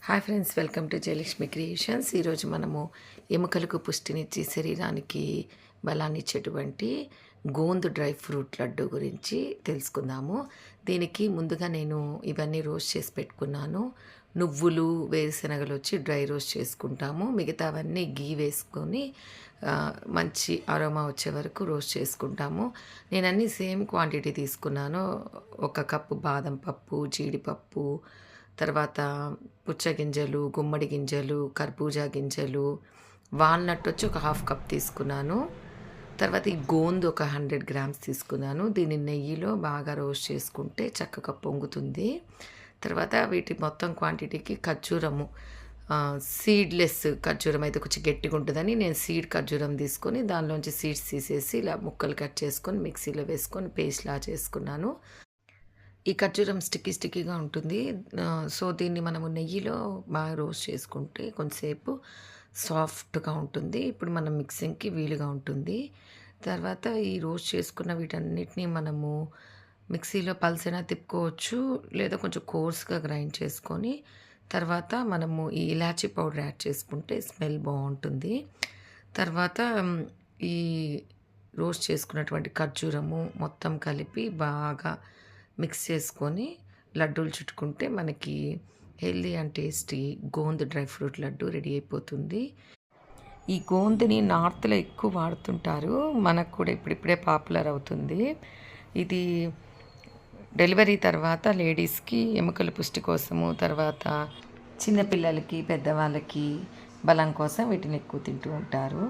Hi friends, welcome to Jayalakshmi creations. ఈరోజు మనము ఎముకలకు పుష్టినిచ్చి శరీరానికి బలాన్ని ఇచ్చేటువంటి గోందు డ్రై ఫ్రూట్ లడ్డు గురించి తెలుసుకుందాము. దీనికి ముందుగా నేను ఇవన్నీ రోస్ట్ చేసి పెట్టుకున్నాను. నువ్వులు, వేరుశనగలు వచ్చి డ్రై రోస్ట్ చేసుకుంటాము. మిగతావన్నీ గీ వేసుకొని మంచి అరోమా వచ్చే వరకు రోస్ట్ చేసుకుంటాము. నేను అన్నీ సేమ్ క్వాంటిటీ తీసుకున్నాను. 1 కప్పు బాదం పప్పు, జీడిపప్పు, తర్వాత పుచ్చగింజలు, గుమ్మడి గింజలు, కర్బూజా గింజలు, వాల్నట్ వచ్చి ఒక 1/2 కప్ తీసుకున్నాను. తర్వాత ఈ గోందు ఒక 100 గ్రామ్స్ తీసుకున్నాను. దీన్ని నెయ్యిలో బాగా రోస్ట్ చేసుకుంటే చక్కగా పొంగుతుంది. తర్వాత వీటి మొత్తం క్వాంటిటీకి ఖర్జూరము, సీడ్లెస్ ఖర్జూరం అయితే కొంచెం గట్టిగా ఉంటుందని నేను సీడ్ ఖర్జూరం తీసుకొని దానిలోంచి సీడ్స్ తీసేసి ఇలా ముక్కలు కట్ చేసుకొని మిక్సీలో వేసుకొని పేస్ట్లా చేసుకున్నాను. ఈ ఖర్జూరం స్టిక్కీగా ఉంటుంది. సో దీన్ని మనము నెయ్యిలో బాగా రోస్ట్ చేసుకుంటే కొంతసేపు సాఫ్ట్గా ఉంటుంది. ఇప్పుడు మనం మిక్సింగ్కి వీలుగా ఉంటుంది. తర్వాత ఈ రోస్ట్ చేసుకున్న వీటన్నిటిని మనము మిక్సీలో పల్సైనా తిప్పుకోవచ్చు, లేదా కొంచెం కోర్స్గా గ్రైండ్ చేసుకొని తర్వాత మనము ఈ ఇలాచీ పౌడర్ యాడ్ చేసుకుంటే స్మెల్ బాగుంటుంది. తర్వాత ఈ రోస్ట్ చేసుకున్నటువంటి ఖర్జూరము మొత్తం కలిపి బాగా మిక్స్ చేసుకొని లడ్డూలు చుట్టుకుంటే మనకి healthy and tasty gond dry fruit laddu ready అయిపోతుంది. ఈ గోందుని నార్త్లో ఎక్కువ వాడుతుంటారు. మనకు కూడా ఇప్పుడిప్పుడే పాపులర్ అవుతుంది. ఇది డెలివరీ తర్వాత లేడీస్కి ఎముకల పుష్టి కోసము, తర్వాత చిన్నపిల్లలకి, పెద్దవాళ్ళకి బలం కోసం వీటిని ఎక్కువ తింటూ ఉంటారు.